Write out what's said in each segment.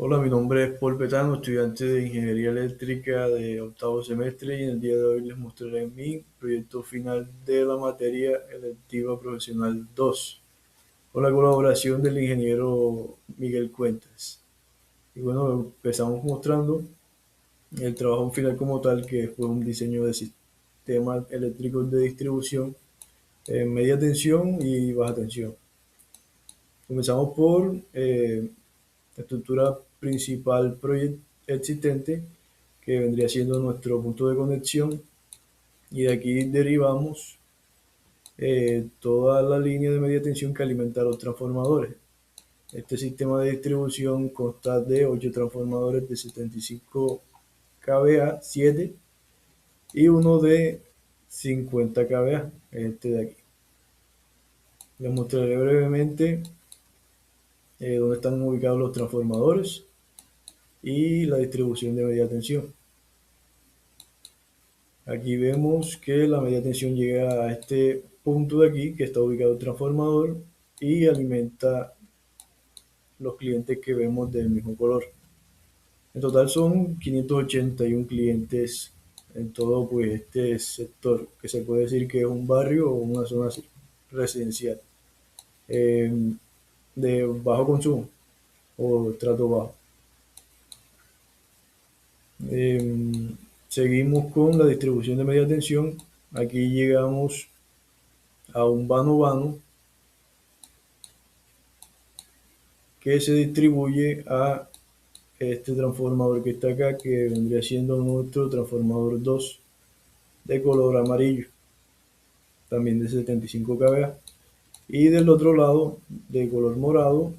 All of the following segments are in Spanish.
Hola, mi nombre es Paul Petano, estudiante de Ingeniería Eléctrica de octavo semestre y en el día de hoy les mostraré mi proyecto final de la materia electiva profesional 2 con la colaboración del ingeniero Miguel Cuentas. Y bueno, empezamos mostrando el trabajo final como tal, que fue un diseño de sistemas eléctricos de distribución en media tensión y baja tensión. Comenzamos por la estructura principal existente, que vendría siendo nuestro punto de conexión, y de aquí derivamos toda la línea de media tensión que alimenta los transformadores. Este sistema de distribución consta de 8 transformadores de 75 kVA, 7, y uno de 50 kVA, este de aquí. Les mostraré brevemente dónde están ubicados los transformadores y la distribución de media tensión. Aquí vemos que la media tensión llega a este punto de aquí, que está ubicado el transformador, y alimenta los clientes que vemos del mismo color. En total son 581 clientes en todo pues este sector, que se puede decir que es un barrio o una zona residencial eh, de bajo consumo o trato bajo. Eh, Seguimos con la distribución de media tensión. Aquí llegamos a un vano vano que se distribuye a este transformador que está acá, que vendría siendo nuestro transformador 2 de color amarillo, también de 75 kVA. Y del otro lado, de color morado,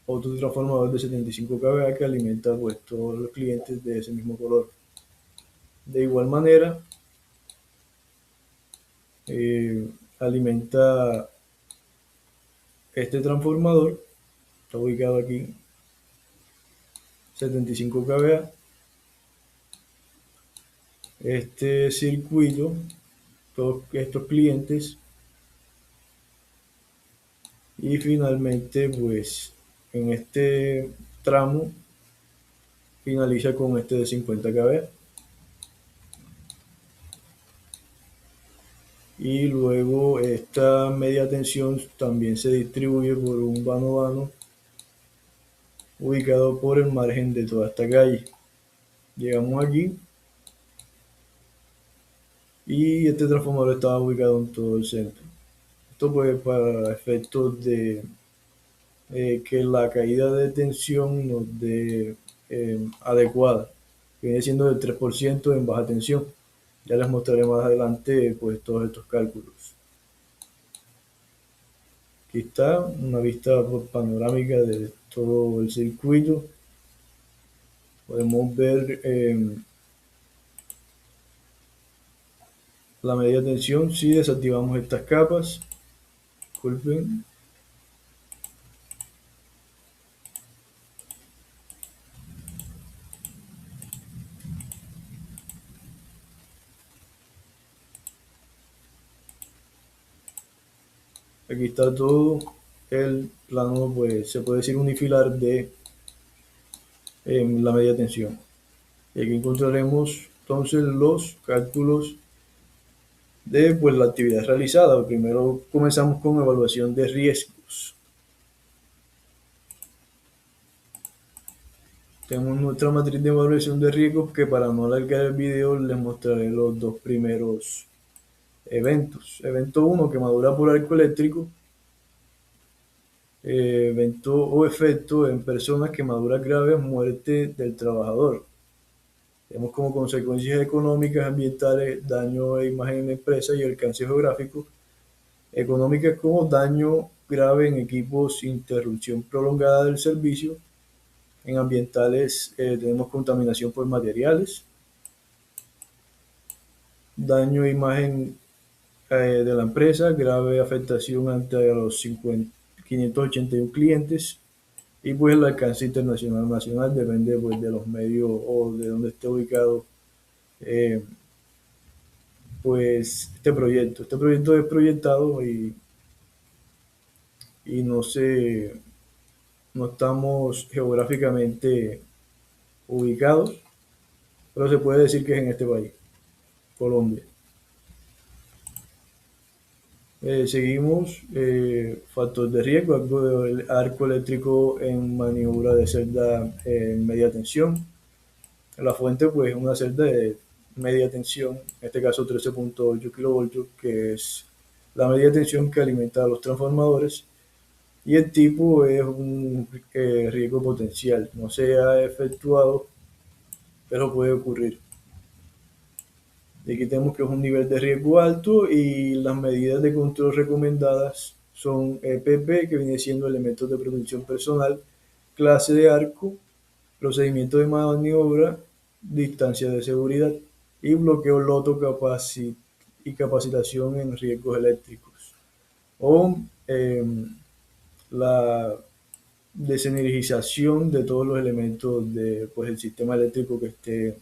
otro transformador de 75 kVA que alimenta pues todos los clientes de ese mismo color. De igual manera, eh, alimenta este transformador, está ubicado aquí, 75 kVA, este circuito, todos estos clientes. Y finalmente, pues en este tramo finaliza con este de 50 kV. Y luego esta media tensión también se distribuye por un vano vano ubicado por el margen de toda esta calle. Llegamos aquí y este transformador estaba ubicado en todo el centro. Esto pues para efectos de que la caída de tensión nos dé adecuada, que viene siendo del 3% en baja tensión. Ya les mostraré más adelante pues todos estos cálculos. Aquí está una vista panorámica de todo el circuito. Podemos ver la media tensión si desactivamos estas capas. Disculpen. Aquí está todo el plano, pues se puede decir unifilar de la media tensión. Y aquí encontraremos entonces los cálculos de pues, la actividad realizada. Primero comenzamos con evaluación de riesgos. Tenemos nuestra matriz de evaluación de riesgos, que para no alargar el video les mostraré los dos primeros eventos. Evento 1, quemadura por arco eléctrico. Evento o efecto en personas, quemaduras graves, muerte del trabajador. Tenemos como consecuencias económicas, ambientales, daño a imagen en la empresa y alcance geográfico. Económicas como daño grave en equipos, interrupción prolongada del servicio. En ambientales tenemos contaminación por materiales, daño a imagen de la empresa, grave afectación ante los 581 clientes, y pues el alcance internacional nacional depende pues de los medios o de donde esté ubicado eh, pues este proyecto. Este proyecto es proyectado y no se no estamos geográficamente ubicados, pero se puede decir que es en este país, Colombia. Seguimos, factor de riesgo, arco eléctrico en maniobra de celda en media tensión. La fuente pues es una celda de media tensión, en este caso 13.8 kilovoltios, que es la media tensión que alimenta a los transformadores, y el tipo es un riesgo potencial, no se ha efectuado, pero puede ocurrir. Y aquí tenemos que es un nivel de riesgo alto y las medidas de control recomendadas son EPP, que viene siendo elementos de protección personal, clase de arco, procedimiento de maniobra, distancia de seguridad y bloqueo loto y capacitación en riesgos eléctricos. O la desenergización de todos los elementos de, pues, el sistema eléctrico que esté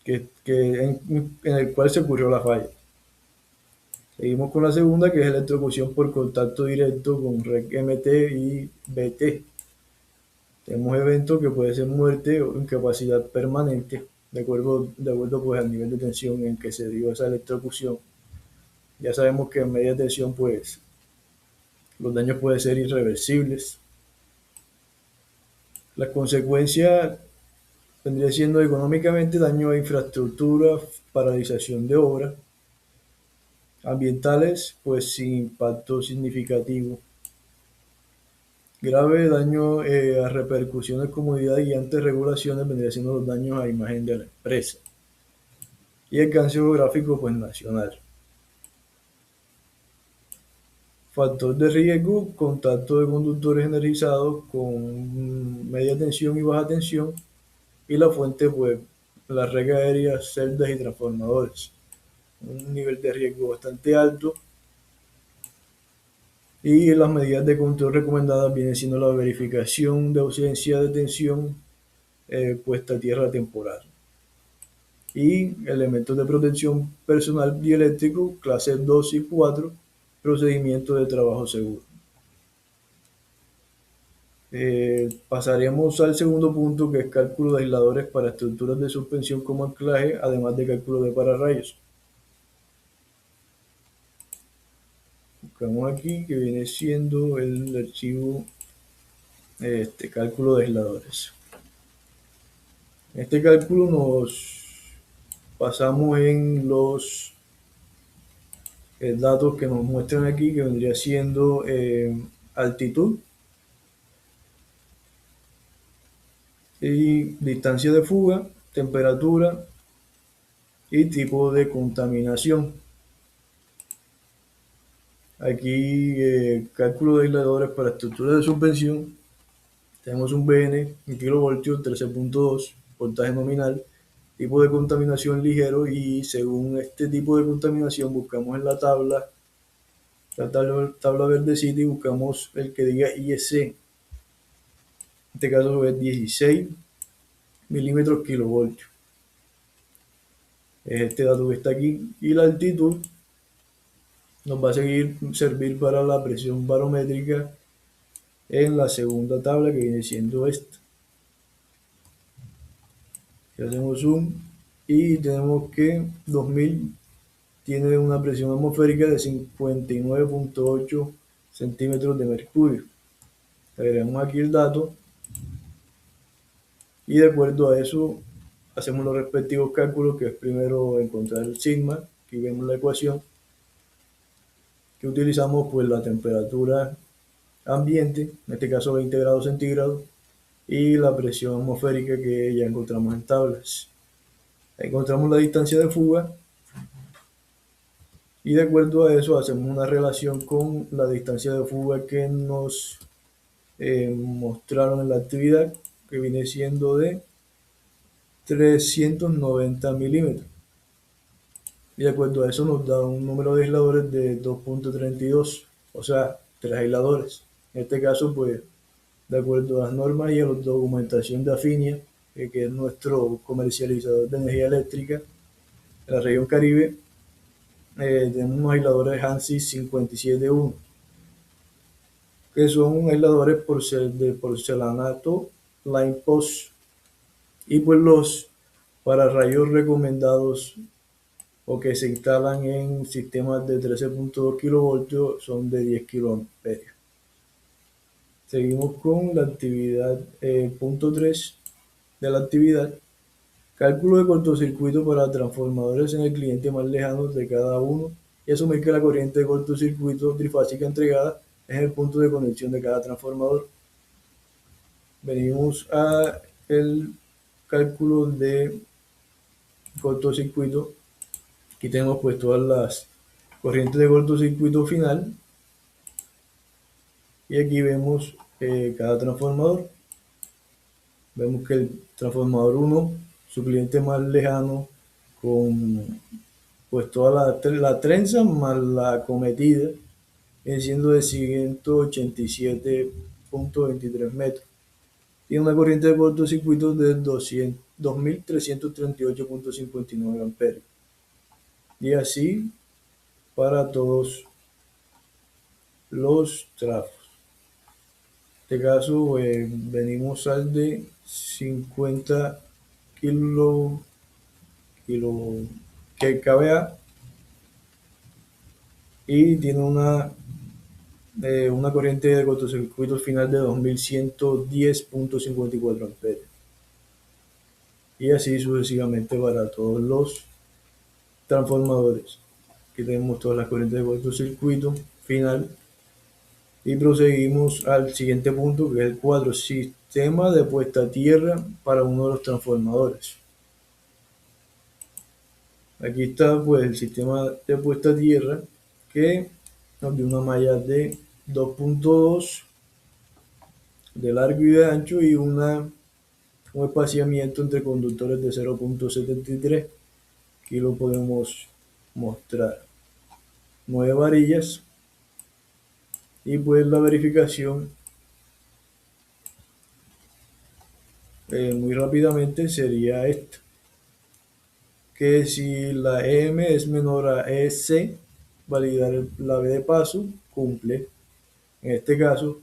en el cual se ocurrió la falla. Seguimos con la segunda, que es electrocución por contacto directo con red MT y BT. Tenemos eventos que puede ser muerte o incapacidad permanente, de acuerdo pues al nivel de tensión en que se dio esa electrocución. Ya sabemos que en media tensión pues los daños pueden ser irreversibles. Las consecuencias vendría siendo económicamente daño a infraestructura, paralización de obras, ambientales pues sin impacto significativo. Grave daño a repercusiones, comodidad y ante regulaciones vendría siendo los daños a imagen de la empresa. Y alcance geográfico pues nacional. Factor de riesgo, contacto de conductores energizados con media tensión y baja tensión, y la fuente pues la red aérea, celdas y transformadores. Un nivel de riesgo bastante alto, y las medidas de control recomendadas vienen siendo la verificación de ausencia de tensión, puesta a tierra temporal, y elementos de protección personal dieléctrico, clase 2 y 4, procedimiento de trabajo seguro. Pasaremos al segundo punto, que es cálculo de aisladores para estructuras de suspensión como anclaje, además de cálculo de pararrayos. Buscamos aquí que viene siendo el archivo, cálculo de aisladores. En este cálculo nos basamos en los datos que nos muestran aquí, que vendría siendo altitud y distancia de fuga, temperatura y tipo de contaminación. Aquí, cálculo de aisladores para estructuras de suspensión. Tenemos un BN, en kilovoltios, 13.2, voltaje nominal, tipo de contaminación ligero, y según este tipo de contaminación buscamos en la tabla verdecita, y buscamos el que diga IEC. En este caso es 16 milímetros kilovoltios. Es este dato que está aquí. Y la altitud nos va a servir para la presión barométrica en la segunda tabla, que viene siendo esta. Y hacemos zoom y tenemos que 2000 tiene una presión atmosférica de 59.8 centímetros de mercurio. Agregamos aquí el dato y de acuerdo a eso hacemos los respectivos cálculos, que es primero encontrar el sigma. Aquí vemos la ecuación que utilizamos, pues la temperatura ambiente, en este caso 20 grados centígrados, y la presión atmosférica, que ya encontramos en tablas. Encontramos la distancia de fuga y de acuerdo a eso hacemos una relación con la distancia de fuga que nos mostraron en la actividad, que viene siendo de 390 milímetros. Y de acuerdo a eso nos da un número de aisladores de 2.32, o sea, 3 aisladores. En este caso, pues, de acuerdo a las normas y a la documentación de Afinia, que es nuestro comercializador de energía eléctrica en la región Caribe, tenemos unos aisladores ANSI 57.1. que son aisladores de porcelanato Line Post, y pues los pararrayos recomendados o que se instalan en sistemas de 13.2 kilovoltios son de 10 kiloamperios. Seguimos con la actividad, punto 3 de la actividad: cálculo de cortocircuito para transformadores en el cliente más lejano de cada uno, y asumir que la corriente de cortocircuito trifásica entregada es el punto de conexión de cada transformador. Venimos a el cálculo de cortocircuito. Aquí tenemos pues todas las corrientes de cortocircuito final, y aquí vemos cada transformador. Vemos que el transformador 1, su cliente más lejano, con pues toda la trenza más la cometida, viene siendo de 187.23 metros. Tiene una corriente de cortocircuito de 2.338.59 amperios. Y así para todos los trafos. En este caso, venimos al de 50 kilo, que kVA, y tiene una corriente de cortocircuito final de 2110.54 amperios. Y así sucesivamente para todos los transformadores. Aquí tenemos todas las corrientes de cortocircuito final. Y proseguimos al siguiente punto, que es el 4, sistema de puesta a tierra para uno de los transformadores. Aquí está pues el sistema de puesta a tierra, que nos dio una malla de 2.2 de largo y de ancho, y un espaciamiento entre conductores de 0.73. Aquí lo podemos mostrar. 9 varillas. Y pues la verificación, muy rápidamente, sería esta: que si la EM es menor a EC, validar la B de paso cumple en este caso,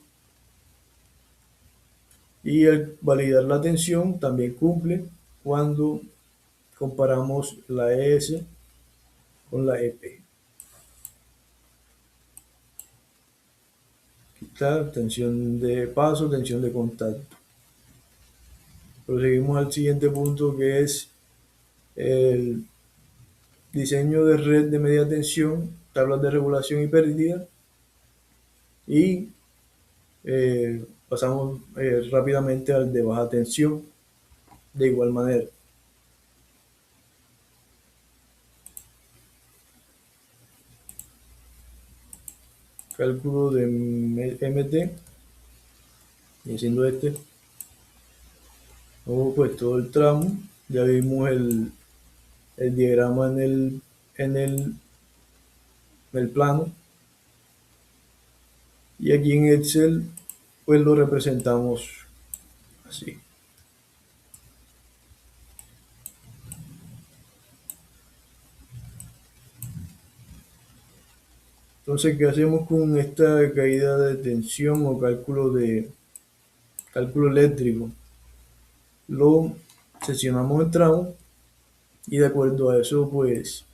y el validar la tensión también cumple cuando comparamos la ES con la EP. Aquí está tensión de paso, tensión de contacto. Proseguimos al siguiente punto, que es el diseño de red de media tensión, tablas de regulación y pérdida, y pasamos rápidamente al de baja tensión de igual manera. Cálculo de MT, y siendo este, luego pues todo el tramo. Ya vimos el diagrama en el plano, y aquí en Excel pues lo representamos así. Entonces, ¿qué hacemos con esta caída de tensión o cálculo eléctrico? Lo seccionamos en tramos, y de acuerdo a eso pues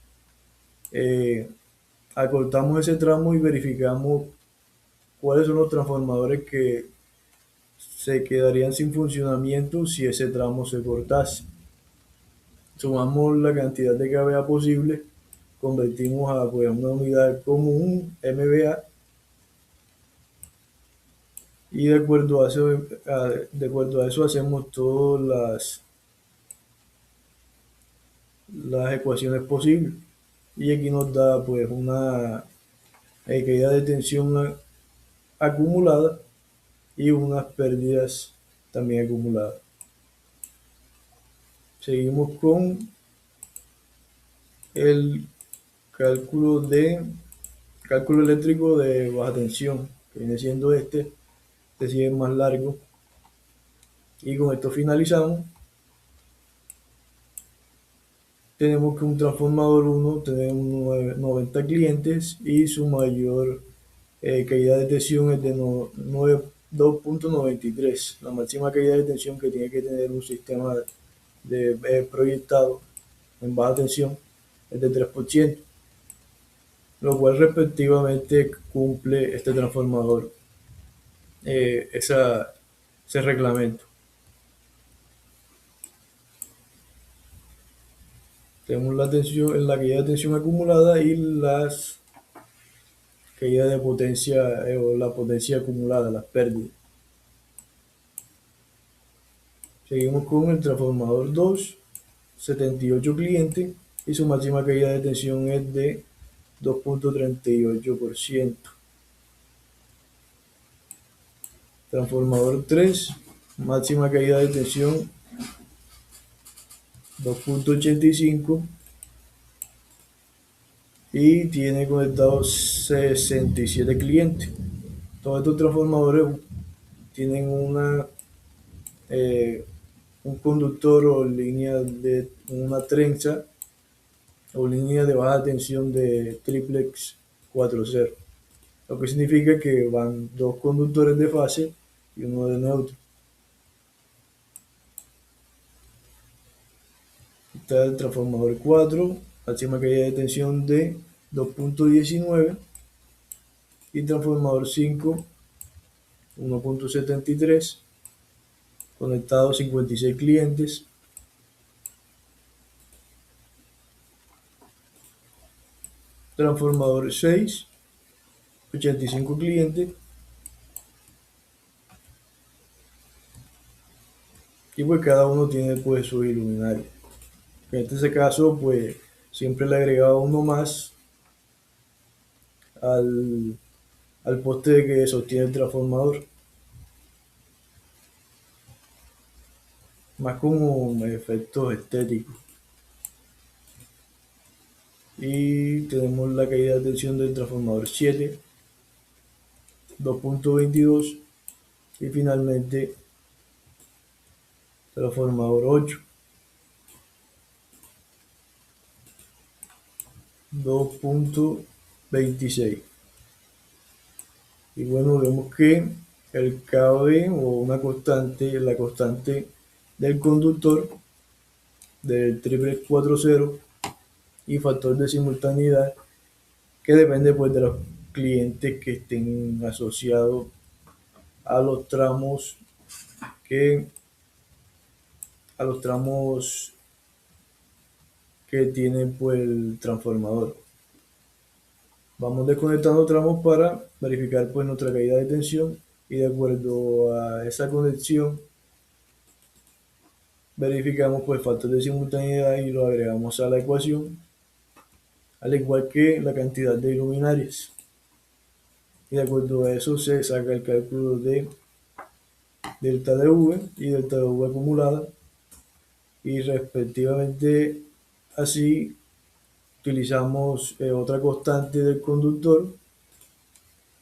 eh, acortamos ese tramo y verificamos cuáles son los transformadores que se quedarían sin funcionamiento si ese tramo se cortase. Sumamos la cantidad de kVA posible, convertimos a pues, una unidad común, MVA, y de acuerdo a eso hacemos todas las ecuaciones posibles. Y aquí nos da pues una caída de tensión acumulada y unas pérdidas también acumuladas. Seguimos con el cálculo eléctrico de baja tensión, que viene siendo este sigue más largo. Y con esto finalizamos. Tenemos que un transformador 1 tiene 90 clientes, y su mayor caída de tensión es de 2.93. La máxima caída de tensión que tiene que tener un sistema proyectado en baja tensión es de 3%, lo cual respectivamente cumple este transformador ese reglamento. Tenemos la tensión, la caída de tensión acumulada y las caídas de potencia o la potencia acumulada, las pérdidas. Seguimos con el transformador 2, 78 clientes y su máxima caída de tensión es de 2.38%. Transformador 3, máxima caída de tensión 2.85 y tiene conectados 67 clientes. Todos estos transformadores tienen un conductor o línea de una trenza o línea de baja tensión de triplex 4.0, lo que significa que van dos conductores de fase y uno de neutro. Está el transformador 4, máxima caída de tensión de 2.19 y transformador 5, 1.73, conectados 56 clientes. Transformador 6, 85 clientes. Y pues cada uno tiene pues sus iluminarios. En este caso pues siempre le agregaba uno más al poste que sostiene el transformador, más como efectos estéticos. Y tenemos la caída de tensión del transformador 7, 2.22 y finalmente transformador 8, 2.26. Y bueno, vemos que el KB o una constante, la constante del conductor del triple 4.0 y factor de simultaneidad que depende pues de los clientes que estén asociados a los tramos que tiene pues el transformador. Vamos desconectando tramos para verificar pues nuestra caída de tensión y de acuerdo a esa conexión verificamos pues factor de simultaneidad y lo agregamos a la ecuación, al igual que la cantidad de luminarias. Y de acuerdo a eso se saca el cálculo de delta de V y delta de V acumulada y respectivamente así utilizamos otra constante del conductor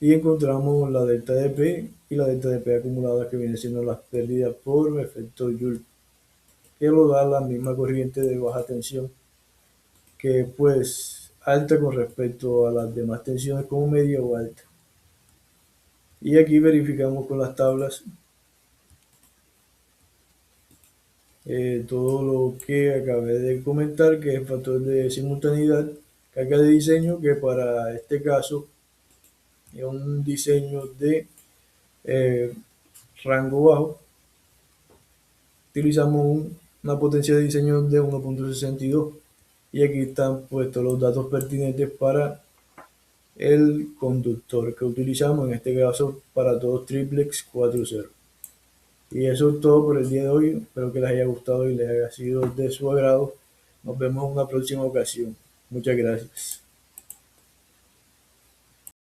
y encontramos la delta de P y la delta de P acumulada, que viene siendo las pérdidas por efecto Joule, que lo da la misma corriente de baja tensión, que pues alta con respecto a las demás tensiones como media o alta. Y aquí verificamos con las tablas todo lo que acabé de comentar, que es el factor de simultaneidad, carga de diseño, que para este caso es un diseño de rango bajo. Utilizamos una potencia de diseño de 1.62 y aquí están puestos los datos pertinentes para el conductor que utilizamos, en este caso para todos triplex 4.0. Y eso es todo por el día de hoy. Espero que les haya gustado y les haya sido de su agrado. Nos vemos en una próxima ocasión. Muchas gracias.